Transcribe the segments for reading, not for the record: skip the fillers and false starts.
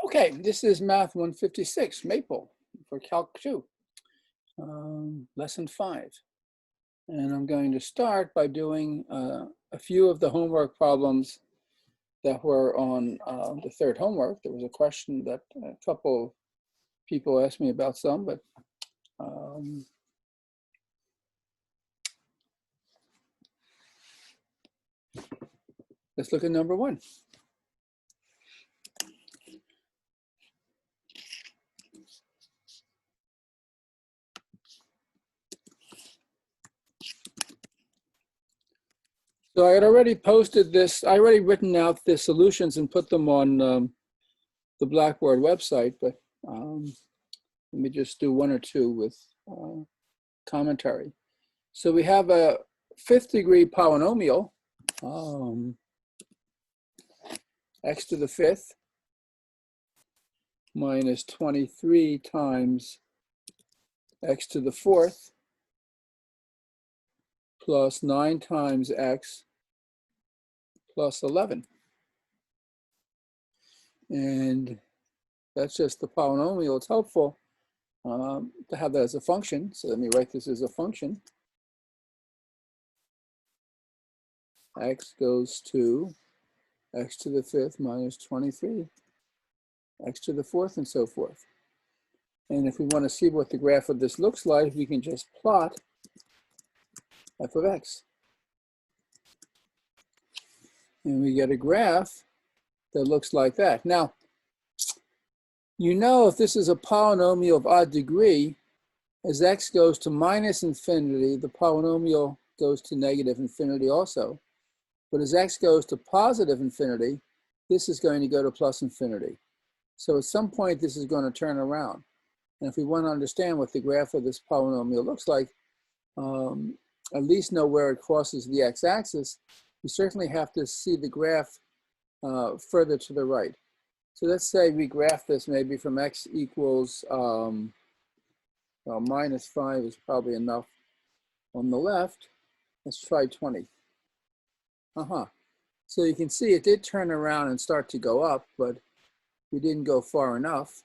Okay, this is Math 156, Maple, for Calc 2, Lesson 5. And I'm going to start by doing a few of the homework problems that were on the third homework. There was a question that a couple of people asked me about some, but let's look at number 1. So I had already posted this, I already written out the solutions and put them on the Blackboard website, but let me just do one or two with commentary. So we have a 5th degree polynomial, x to the 5th minus 23 times x to the 4th plus 9 times x plus 11. And that's just the polynomial. It's helpful to have that as a function. So let me write this as a function. X goes to x to the 5th minus 23, x to the 4th, and so forth. And if we want to see what the graph of this looks like, we can just plot f of x. And we get a graph that looks like that. Now, you know, if this is a polynomial of odd degree, as x goes to minus infinity, the polynomial goes to negative infinity also. But as x goes to positive infinity, this is going to go to plus infinity. So at some point, this is going to turn around. And if we want to understand what the graph of this polynomial looks like, at least know where it crosses the x-axis, we certainly have to see the graph further to the right. So let's say we graph this maybe from x equals, well, minus 5 is probably enough on the left. Let's try 20. So you can see it did turn around and start to go up, but we didn't go far enough.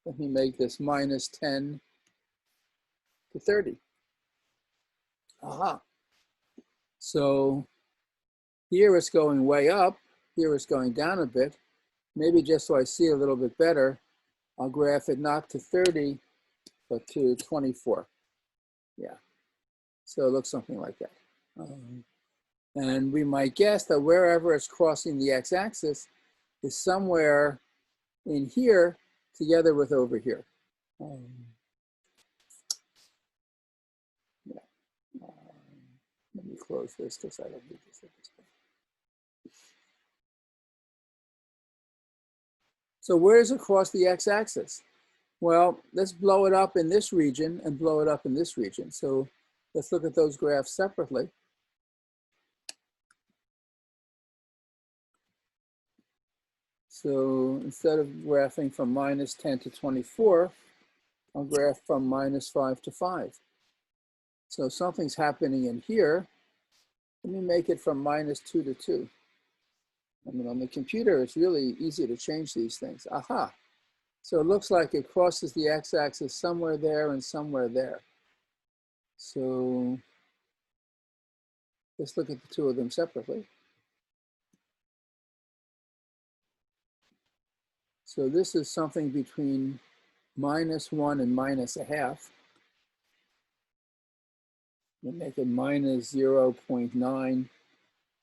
Let me make this minus 10 to 30. So here it's going way up, here it's going down a bit. Maybe just so I see a little bit better, I'll graph it not to 30, but to 24. Yeah, so it looks something like that. And we might guess that wherever it's crossing the x-axis is somewhere in here together with over here. Let me close this because I don't need this at this point. So where does it cross the x-axis? Well, let's blow it up in this region and blow it up in this region. So let's look at those graphs separately. So instead of graphing from minus 10 to 24, I'll graph from minus 5 to 5. So something's happening in here. Let me make it from minus 2 to 2. I mean, on the computer, it's really easy to change these things. So it looks like it crosses the x-axis somewhere there and somewhere there. So let's look at the two of them separately. So this is something between minus 1 and minus a half. We'll make it minus 0.9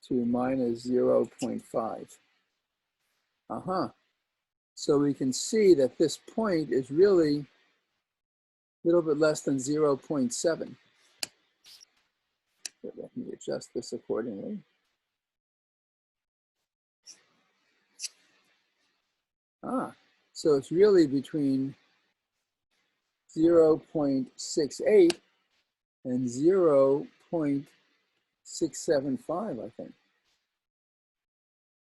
to minus 0.5. So we can see that this point is really a little bit less than 0.7. So let me adjust this accordingly. So it's really between 0.68 and 0.675, I think.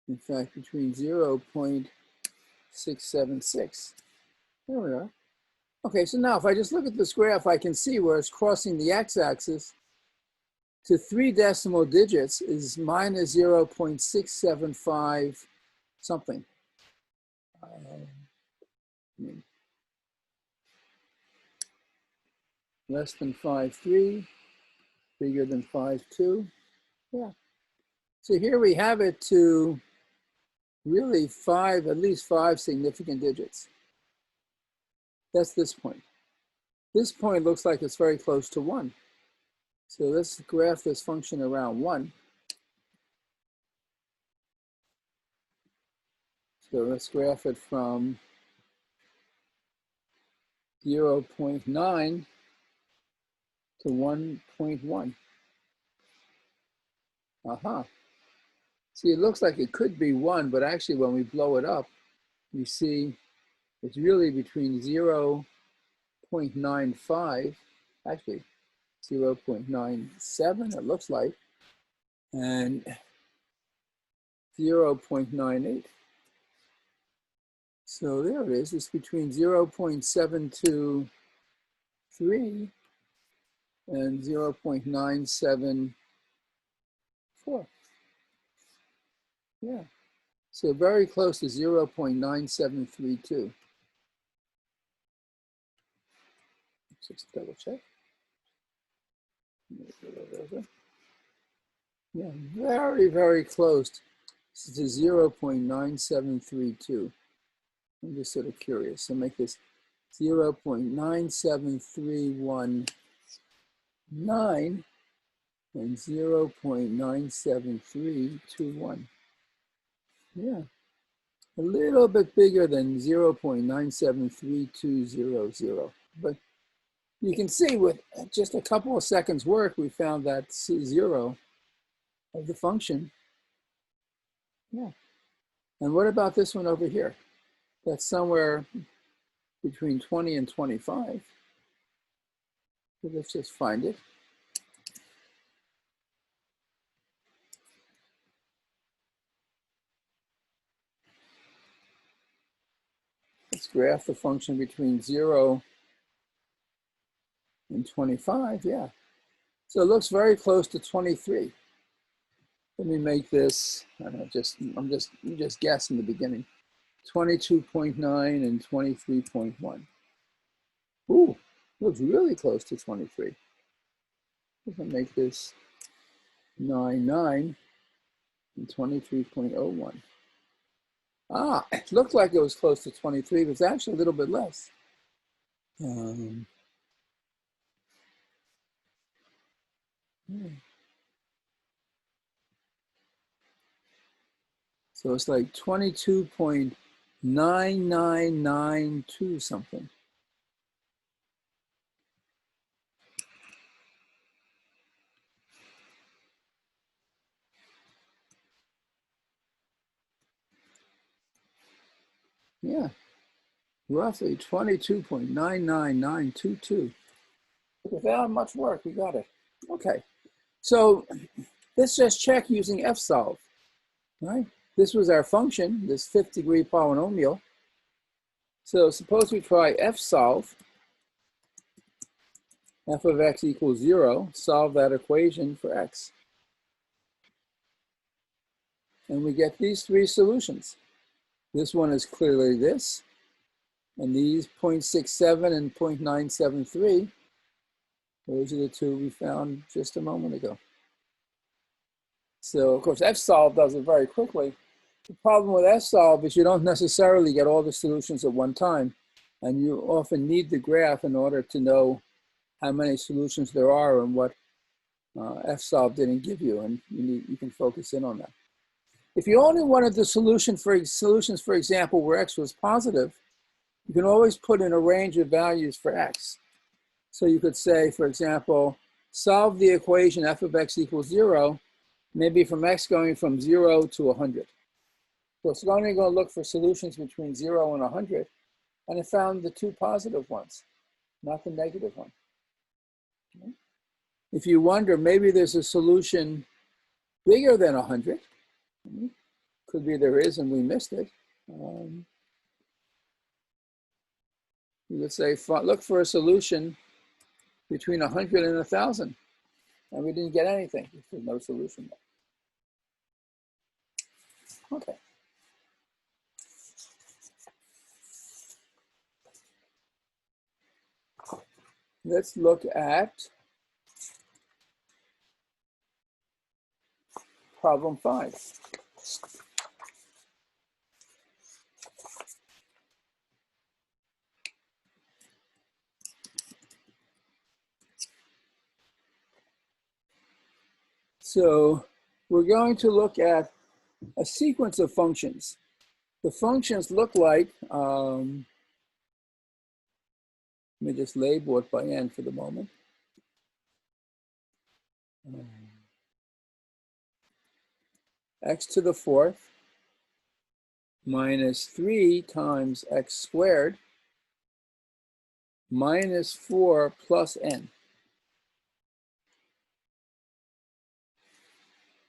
In fact, between 0.676. There we are. Okay, so now if I just look at this graph, I can see where it's crossing the x-axis to 3 decimal digits is minus 0.675 something. Less than 5.3, bigger than 5.2. Yeah. So here we have it to really at least five significant digits. That's this point. This point looks like it's very close to 1. So let's graph this function around 1. So let's graph it from 0.9 to 1.1. Aha. See, it looks like it could be 1, but actually when we blow it up, you see it's really between 0.95, actually 0.97 it looks like, and 0.98. So there it is. It's between 0.723 and 0.974. Yeah. So very close to 0.9732. Just double check. Yeah, very, very close to 0.9732. I'm just sort of curious. So make this 0.97319 and 0.97321. Yeah, a little bit bigger than 0.973200. But you can see with just a couple of seconds work, we found that C0 of the function. Yeah. And what about this one over here? That's somewhere between 20 and 25. So let's just find it. Let's graph the function between 0 and 25. Yeah. So it looks very close to 23. Let me make this, I don't know, I'm just guessing the beginning. 22.9 and 23.1. Ooh, looks really close to 23. We can make this 9.9 and 23.01. Ah, it looked like it was close to 23, but it's actually a little bit less. Yeah. So it's like 22.9992 something. Yeah, roughly 22.99922. Without much work, we got it. Okay, so let's just check using fsolve, right? This was our function, this 5th degree polynomial. So suppose we try fsolve, f of x equals 0, solve that equation for x. And we get these three solutions. This one is clearly this, and these 0.67 and 0.973, those are the two we found just a moment ago. So of course, fsolve does it very quickly. The problem with fsolve is you don't necessarily get all the solutions at one time, and you often need the graph in order to know how many solutions there are and what fsolve didn't give you, and you can focus in on that. If you only wanted the solutions, for example, where x was positive, you can always put in a range of values for x. So you could say, for example, solve the equation f of x equals 0, maybe from x going from 0 to 100. So it's only going to look for solutions between 0 and 100, and it found the two positive ones, not the negative one. Okay. If you wonder, maybe there's a solution bigger than 100. Could be there is and we missed it. You would say, look for a solution between 100 and 1,000. And we didn't get anything. There's no solution there. Okay. let's look at problem 5. So we're going to look at a sequence of functions. The functions look like, let me just label it by n for the moment. X to the fourth minus 3 times x squared minus 4 plus n.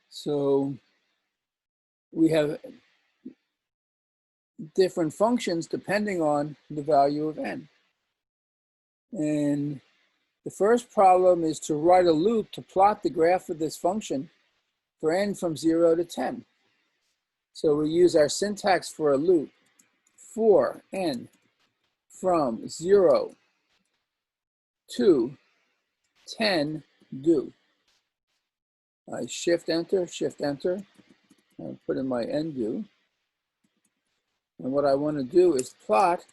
So we have different functions depending on the value of n. And the first problem is to write a loop to plot the graph of this function for n from 0 to 10. So we use our syntax for a loop. For n from 0 to 10 do. I shift enter, and put in my n do. And what I want to do is plot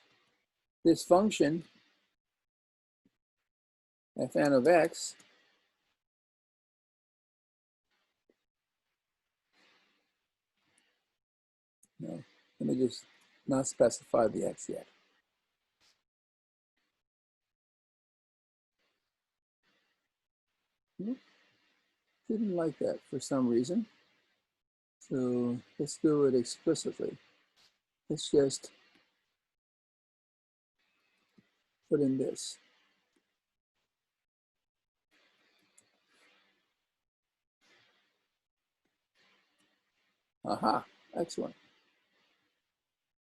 this function, fn of x, no, let me just not specify the x yet. Didn't like that for some reason. So let's do it explicitly. Let's just put in this. Aha, excellent.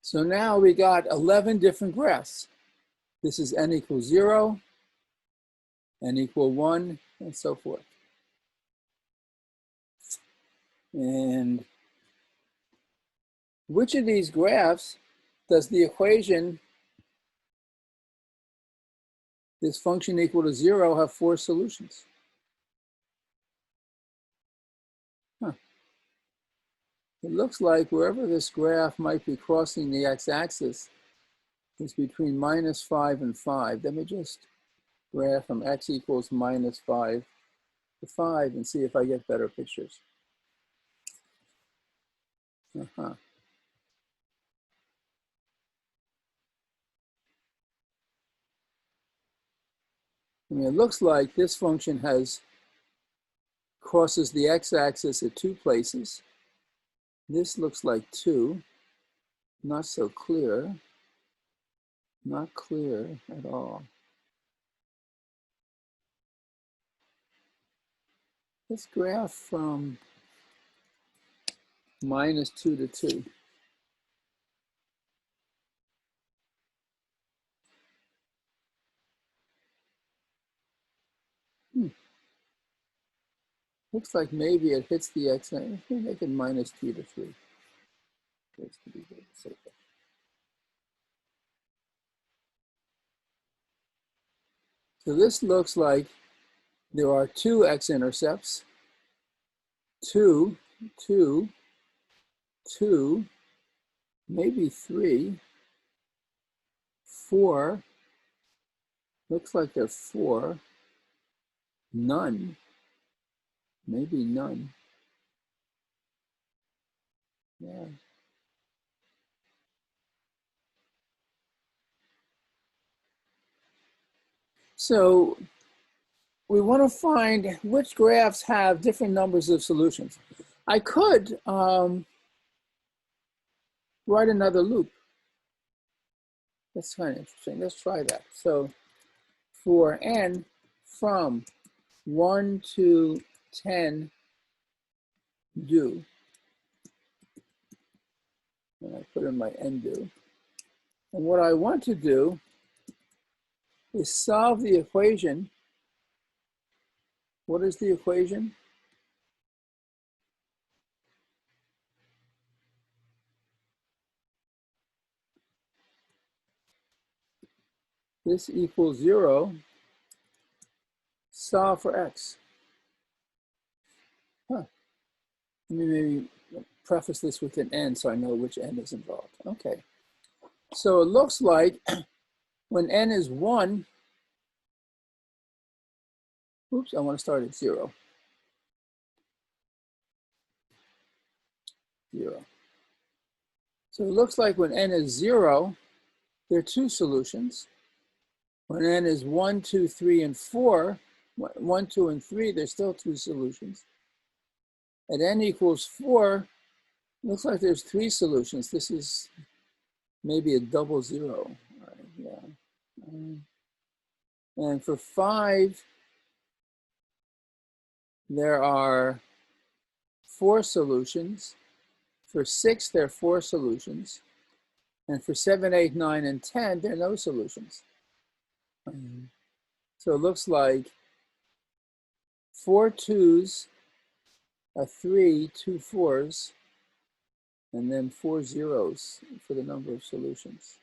So now we got 11 different graphs. This is n equals 0, n equal 1, and so forth. And which of these graphs does the equation, this function equal to 0, have 4 solutions? It looks like wherever this graph might be crossing the x-axis is between -5 and 5. Let me just graph from x equals -5 to 5 and see if I get better pictures. I mean, it looks like this function crosses the x-axis at 2 places. This looks like 2, not so clear, not clear at all. Let's graph from -2 to 2. Looks like maybe it hits the x. Let me make it -2 to 3. Just to be safer. So this looks like there are 2 x-intercepts, 2, 2, 2, maybe 3, 4. Looks like there are 4, none, maybe none. Yeah. So we want to find which graphs have different numbers of solutions. I could write another loop. That's kind of interesting. Let's try that. So for n from 1 to 10 do, and I put in my n do. And what I want to do is solve the equation. What is the equation? This equals 0 solve for x. Huh. Let me maybe preface this with an n so I know which n is involved. Okay. So it looks like when n is 1, oops, I want to start at 0. 0. So it looks like when n is 0, there are 2 solutions. When n is 1, 2, 3, and 4, 1, 2, and 3, there's still 2 solutions. At n equals 4, looks like there's 3 solutions. This is maybe a double 0. Right, yeah. And for 5, there are 4 solutions. For 6, there are 4 solutions. And for 7, 8, 9, and 10, there are no solutions. So it looks like 4 2s, a 3, 2 4s, and then 4 zeros for the number of solutions.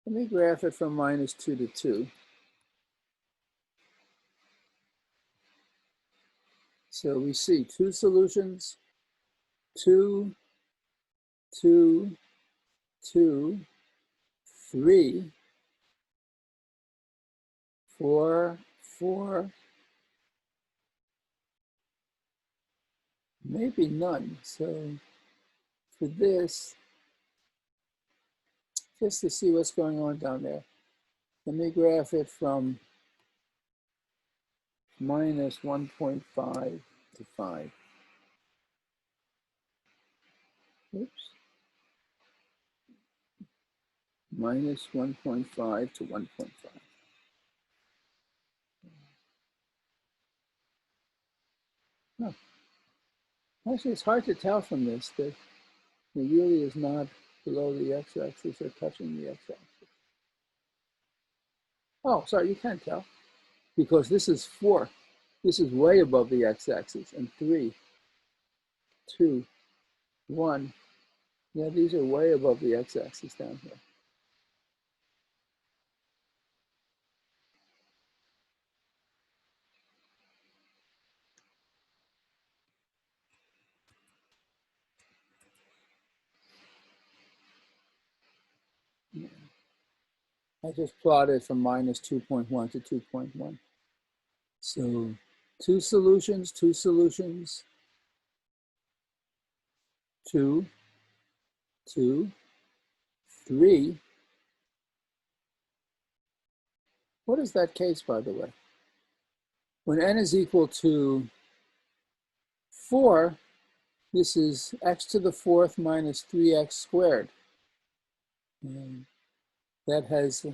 Let me graph it from -2 to 2. So we see 2 solutions, 2, 2, 2, 3, 4, 4, maybe none. So for this, just to see what's going on down there, let me graph it from -1.5 to 5. Oops. -1.5 to 1.5. Huh. Actually, it's hard to tell from this that it really is not below the x-axis or touching the x-axis. Oh, sorry, you can't tell because this is 4. This is way above the x-axis, and 3, 2, 1. Yeah, these are way above the x-axis down here. Yeah. I just plotted from -2.1 to 2.1. So 2 solutions, 2 solutions, 2, 2, 3. What is that case, by the way? When n is equal to 4, this is x to the 4th minus 3x squared. And that has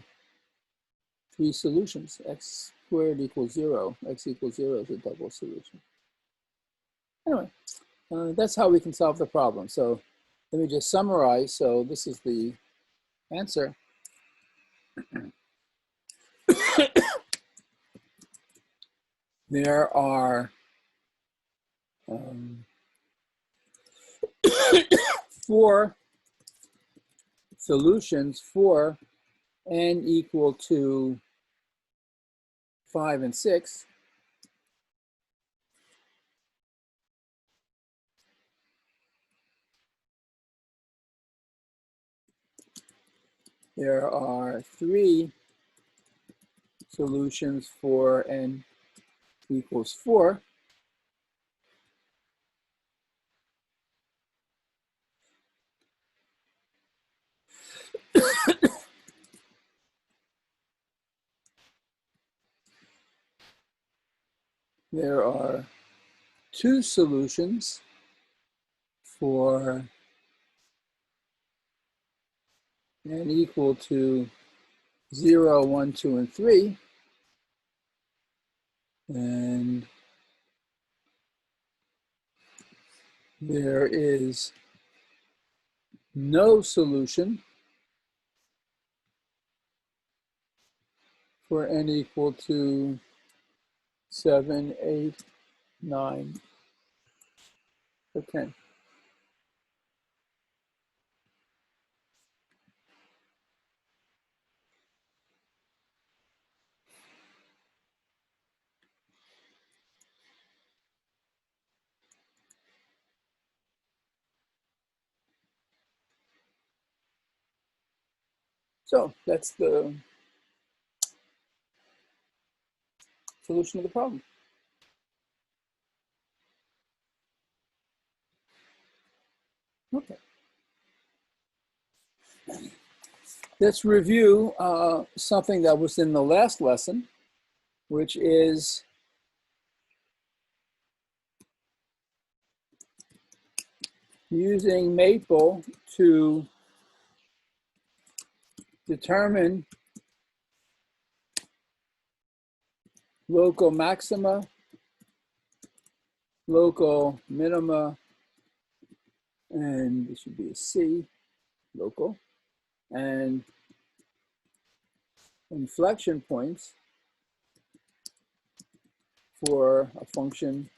3 solutions. X squared equals 0. X equals 0 is a double solution. Anyway, that's how we can solve the problem. So let me just summarize. So this is the answer. There are 4 solutions for n equal to 5 and 6. There are 3 solutions for n equals 4. There are 2 solutions for n equal to 0, 1, 2, and 3. And there is no solution for n equal to 7, 8, 9, or 10. So that's the solution of the problem. Okay. Let's review something that was in the last lesson, which is using Maple to determine local maxima, local minima, and this should be a C, local, and inflection points for a function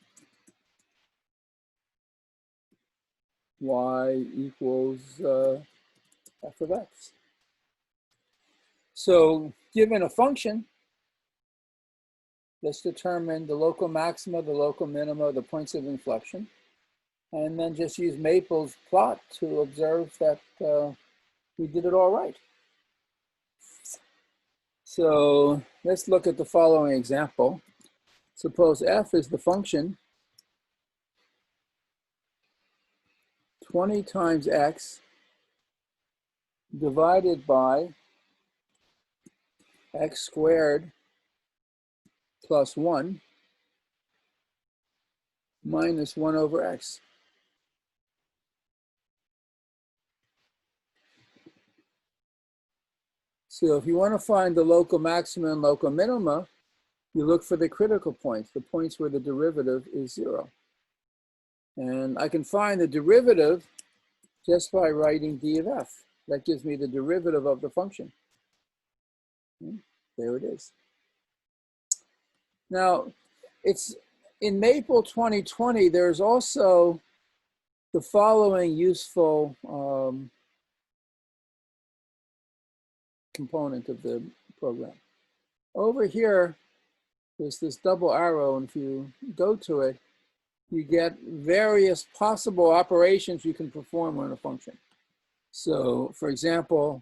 y equals f of x. So given a function, let's determine the local maxima, the local minima, the points of inflection, and then just use Maple's plot to observe that we did it all right. So let's look at the following example. Suppose f is the function 20 times x divided by x squared plus 1 minus 1 over x. So if you want to find the local maxima and local minima, you look for the critical points, the points where the derivative is 0. And I can find the derivative just by writing d of f. That gives me the derivative of the function. There it is. Now, it's in Maple 2020, there's also the following useful component of the program. Over here, there's this double arrow, and if you go to it, you get various possible operations you can perform on a function. So, for example,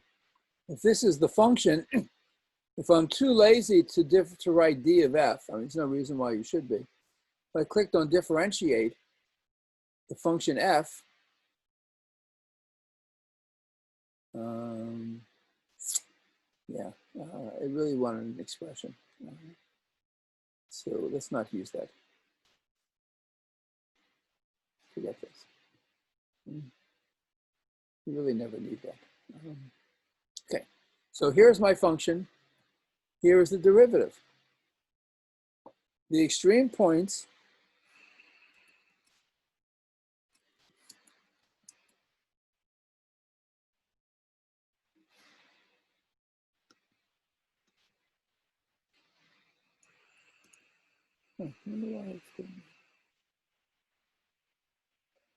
if this is the function, if I'm too lazy to write d of f, I mean, there's no reason why you should be. If I clicked on differentiate the function f, I really wanted an expression. So let's not use that. Forget this. You really never need that. Okay, so here's my function. Here is the derivative. The extreme points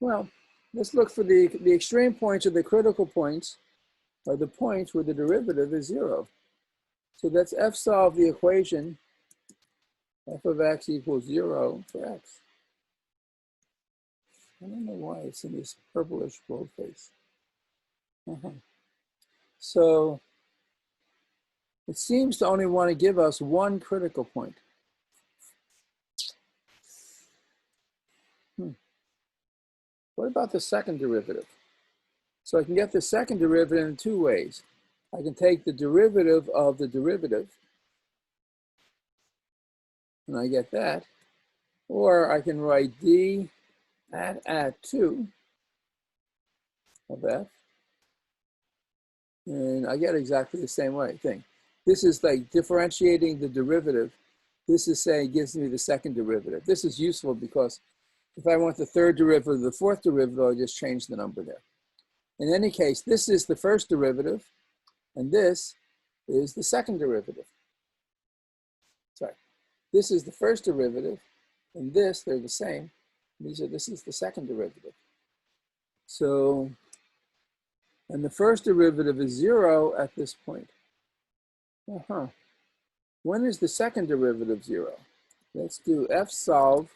well, let's look for the extreme points or the critical points are the points where the derivative is 0. So let's f solve the equation f of x equals 0 for x. I don't know why it's in this purplish boldface. So it seems to only want to give us one critical point. What about the second derivative? So I can get the second derivative in two ways. I can take the derivative of the derivative, and I get that. Or I can write d at 2 of f, and I get exactly the same thing. This is like differentiating the derivative. This is saying gives me the second derivative. This is useful because if I want the third derivative, the fourth derivative, I'll just change the number there. In any case, this is the first derivative, and this is the second derivative. Sorry, this is the first derivative, and this, they're the same. This is the second derivative. So, and the first derivative is 0 at this point. When is the second derivative 0? Let's do f solve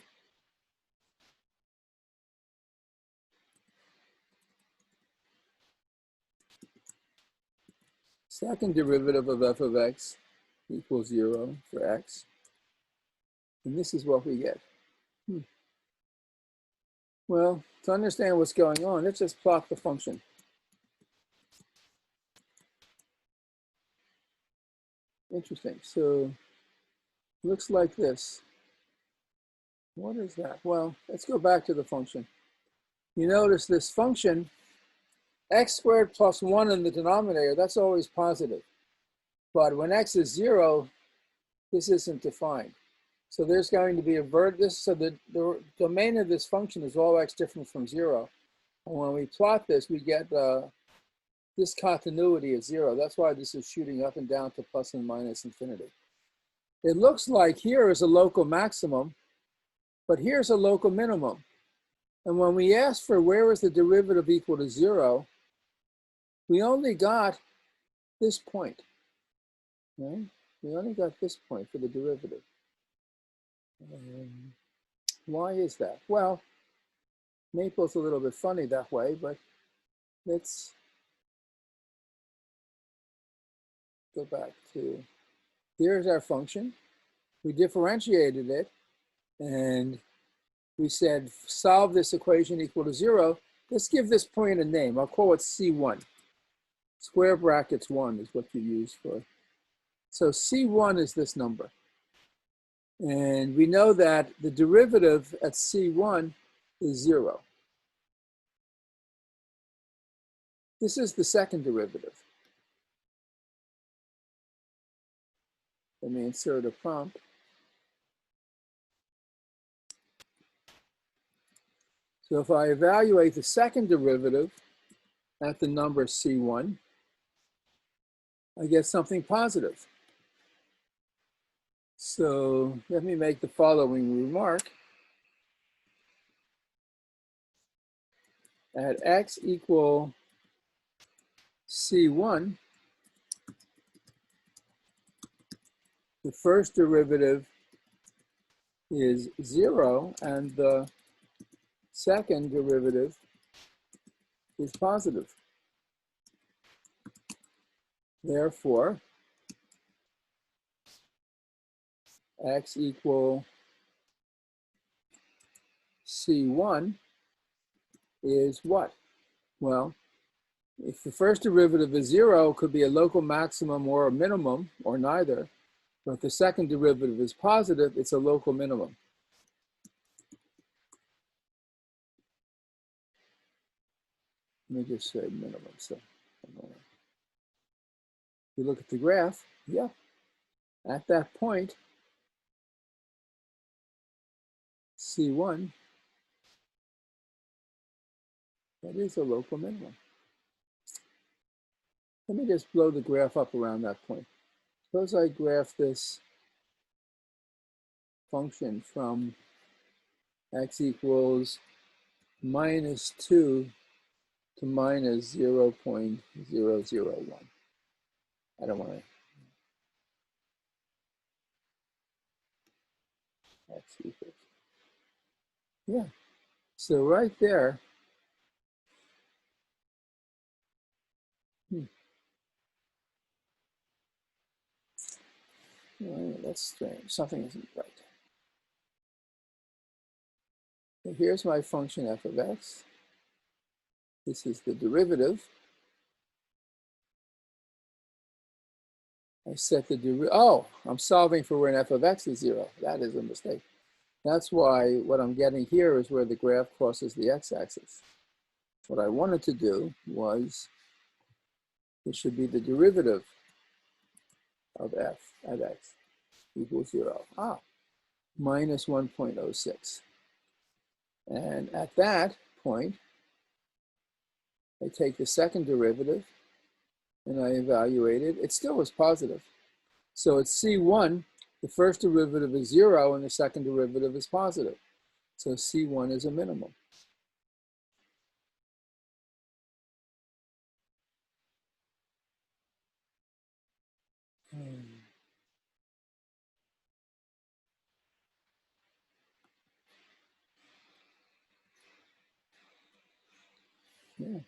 second derivative of f of x equals 0 for x. And this is what we get. Well, to understand what's going on, let's just plot the function. Interesting. So looks like this. What is that? Well, let's go back to the function. You notice this function, x squared plus 1 in the denominator, that's always positive. But when x is 0, this isn't defined. So there's going to be a so the domain of this function is all x different from 0. And when we plot this, we get discontinuity at 0. That's why this is shooting up and down to plus and minus infinity. It looks like here is a local maximum, but here's a local minimum. And when we asked for where is the derivative equal to 0, we only got this point. Right? We only got this point for the derivative. Why is that? Well, Maple's a little bit funny that way, but let's go back to, here's our function. We differentiated it, and we said, solve this equation equal to 0. Let's give this point a name. I'll call it C1. Square brackets 1 is what you use for. So C1 is this number. And we know that the derivative at C1 is 0. This is the second derivative. Let me insert a prompt. So if I evaluate the second derivative at the number C1, I get something positive. So let me make the following remark. At x equal C1, the first derivative is 0 and the second derivative is positive. Therefore, x equal C1 is what? Well, if the first derivative is 0, it could be a local maximum or a minimum, or neither. But if the second derivative is positive, it's a local minimum. Let me just say minimum. So if you look at the graph, yeah, at that point, C1, that is a local minimum. Let me just blow the graph up around that point. Suppose I graph this function from x equals -2 to minus 0.001. I don't want to. X equals. Yeah. So right there. That's strange. Something isn't right. So here's my function f of x. This is the derivative. I set the derivative. Oh, I'm solving for when f of x is 0. That is a mistake. That's why what I'm getting here is where the graph crosses the x-axis. What I wanted to do was, it should be the derivative of f at x equals 0. Minus 1.06. And at that point, I take the second derivative and I evaluate it. It still was positive. So at C1, the first derivative is 0 and the second derivative is positive. So C1 is a minimum. Yeah.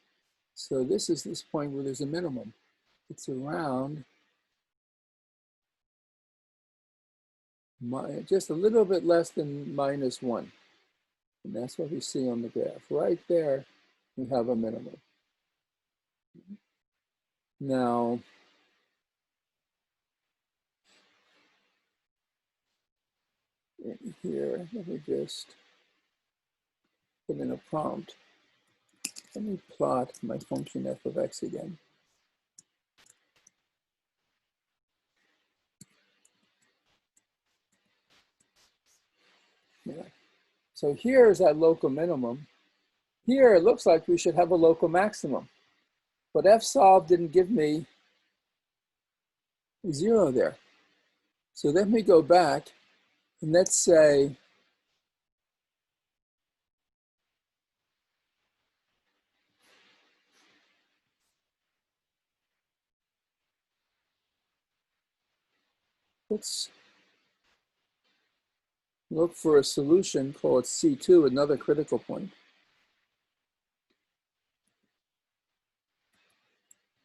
So this is this point where there's a minimum. it's around just a little bit less than -1. And that's what we see on the graph. Right there, we have a minimum. Now, in here, let me just put in a prompt. Let me plot my function f of x again. Yeah. So here is that local minimum. Here it looks like we should have a local maximum, but fsolve didn't give me 0 there. So let me go back and let's say let's look for a solution, call it C2, another critical point.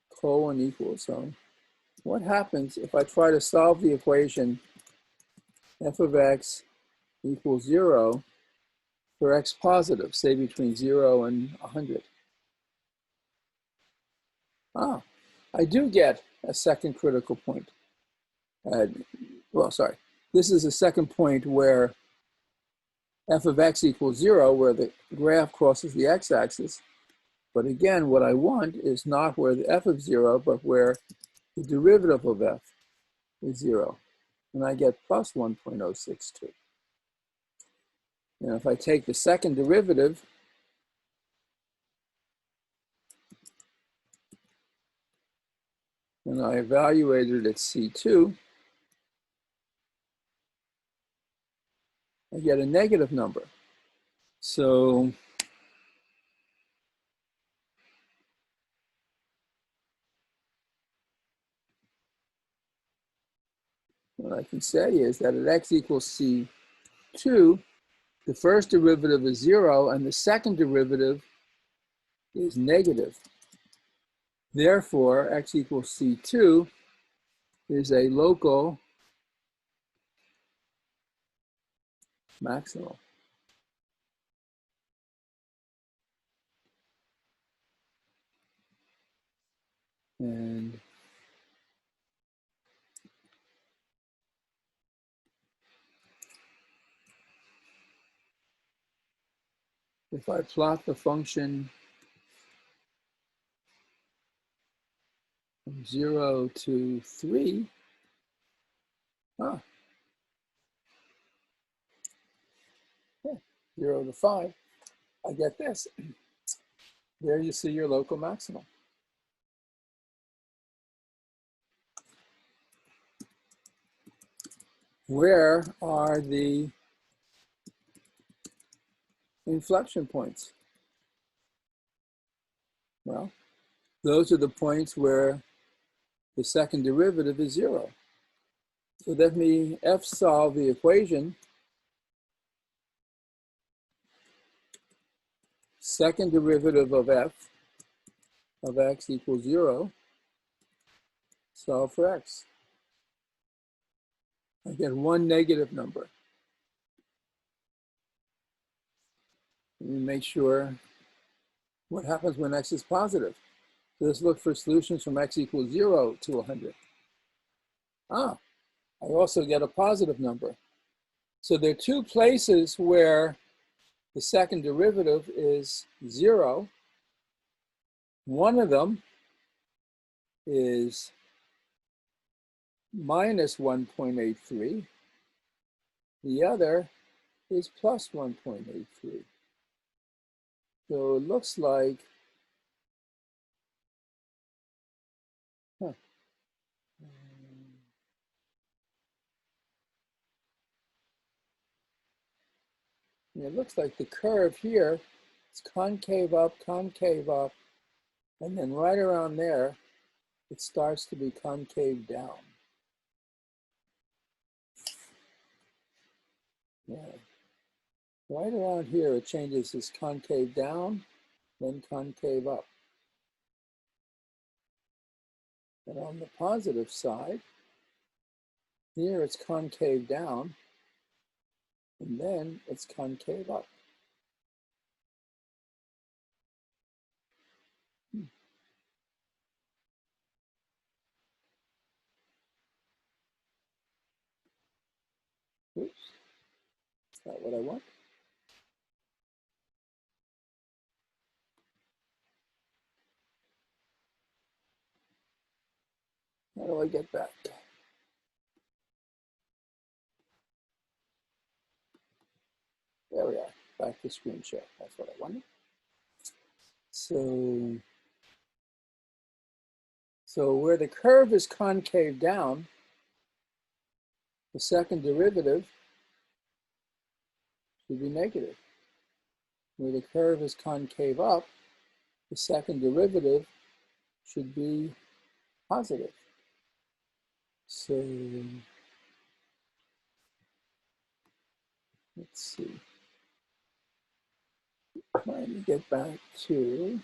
Colon equals. So what happens if I try to solve the equation f of x equals 0 for x positive, say between 0 and 100? Ah, I do get a second critical point. Well, sorry. This is a second point where f of x equals 0, where the graph crosses the x-axis. But again, what I want is not where the f of 0, but where the derivative of f is 0. And I get plus 1.062. And if I take the second derivative, and I evaluate it at C2, I get a negative number. So what I can say is that at x equals C2, the first derivative is 0, and the second derivative is negative. Therefore, x equals C2 is a local maximal. And if I plot the function from 0 to 3, 0 to 5, I get this. There you see your local maximum. Where are the inflection points? Well, those are the points where the second derivative is 0. So let me f-solve the equation. Second derivative of f of x equals 0. Solve for x. I get one negative number. Let me make sure what happens when x is positive. So let's look for solutions from x equals 0 to 100. I also get a positive number. So there are two places where the second derivative is 0. One of them is minus 1.83. The other is plus 1.83. So it looks like, it looks like the curve here is concave up, and then right around there, it starts to be concave down. Yeah. Right around here, it changes as concave down, then concave up. But on the positive side, here it's concave down, and then it's concave up. Oops, that's not what I want. How do I get back? There we are, back to screen share. That's what I wanted. So where the curve is concave down, the second derivative should be negative. Where the curve is concave up, the second derivative should be positive. So let's see. Trying to get back to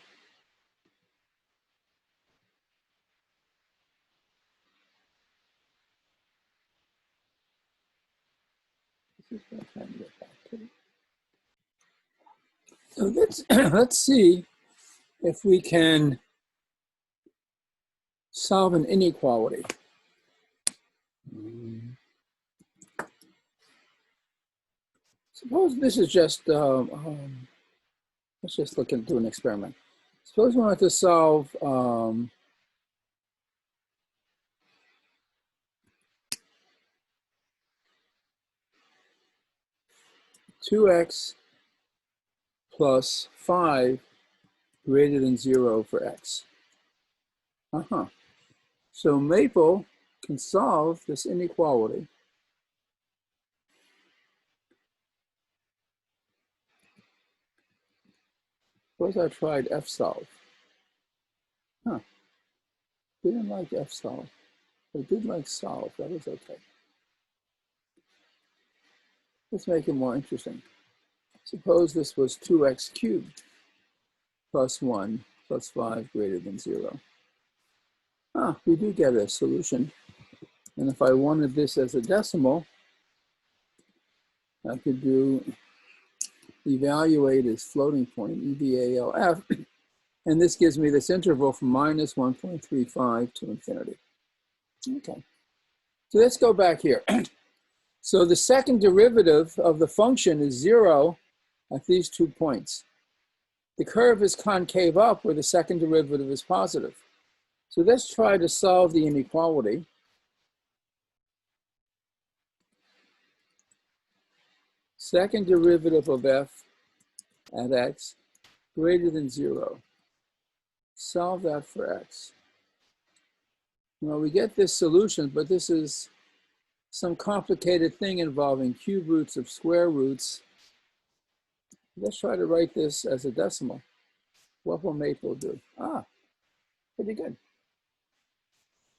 this is what I'm trying to get back to. So let's see if we can solve an inequality. Suppose this is just let's just look into an experiment. Suppose we want to solve 2x plus 5 greater than 0 for x. So Maple can solve this inequality. Suppose I tried fsolve. Didn't like fsolve. I did like solve. That was okay. Let's make it more interesting. Suppose this was 2x cubed plus 1 plus 5 greater than 0. We do get a solution. And if I wanted this as a decimal, I could do evaluate as floating point, EVALF, and this gives me this interval from minus 1.35 to infinity. Okay, so let's go back here. So the second derivative of the function is 0 at these 2 points. The curve is concave up where the second derivative is positive. So let's try to solve the inequality. Second derivative of f at x greater than 0. Solve that for x. Well, we get this solution, but this is some complicated thing involving cube roots of square roots. Let's try to write this as a decimal. What will Maple do? Pretty good.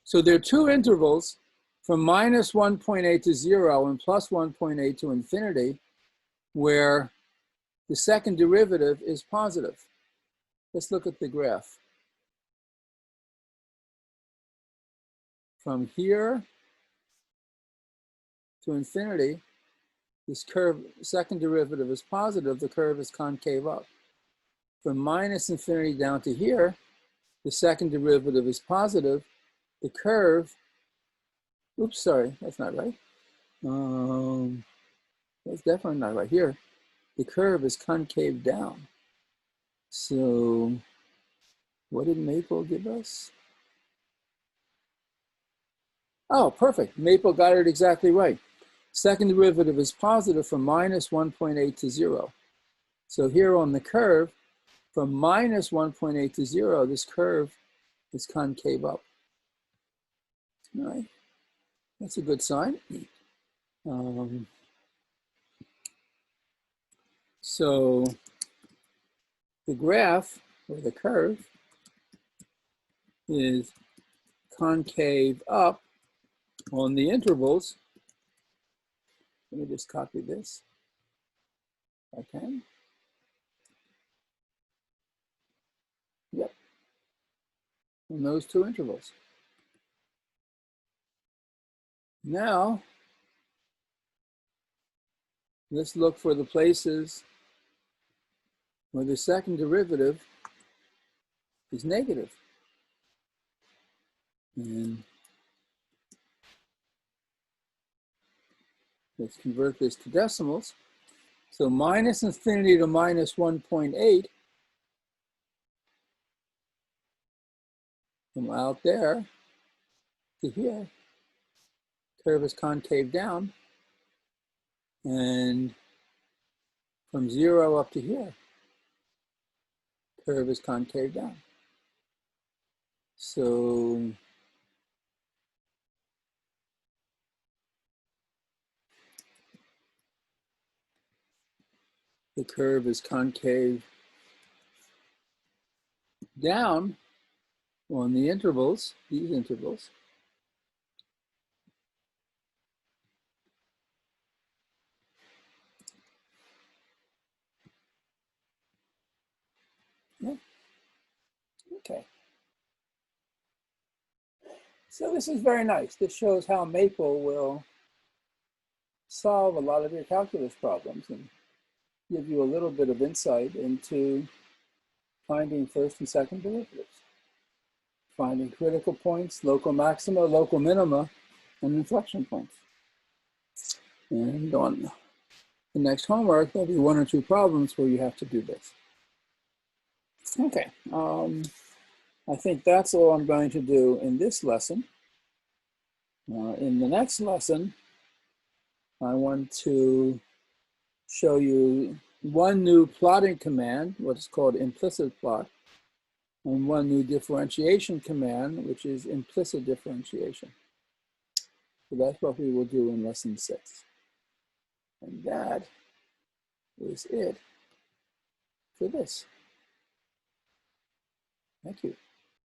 So there are 2 intervals from minus 1.8 to 0 and plus 1.8 to infinity where the second derivative is positive. Let's look at the graph. From here to infinity, this curve, second derivative is positive, the curve is concave up. From minus infinity down to here, the second derivative is positive, the curve, oops, sorry, that's not right. That's definitely not right here. The curve is concave down. So what did Maple give us? Oh, perfect. Maple got it exactly right. Second derivative is positive from minus 1.8 to 0. So here on the curve, from minus 1.8 to 0, this curve is concave up. All right, that's a good sign. So the graph, or the curve, is concave up on the intervals. Let me just copy this. Okay. Yep. On those 2 intervals. Now, let's look for the places where the second derivative is negative. And let's convert this to decimals. So minus infinity to minus 1.8 from out there to here, curve is concave down, and from 0 up to here, curve is concave down. So the curve is concave down on the intervals, these intervals. Yeah. Okay. So this is very nice. This shows how Maple will solve a lot of your calculus problems and give you a little bit of insight into finding first and second derivatives, finding critical points, local maxima, local minima, and inflection points. And on the next homework, there'll be 1 or 2 problems where you have to do this. Okay, I think that's all I'm going to do in this lesson. In the next lesson, I want to show you one new plotting command, what is called implicit plot, and one new differentiation command, which is implicit differentiation. So that's what we will do in lesson 6. And that is it for this. Thank you.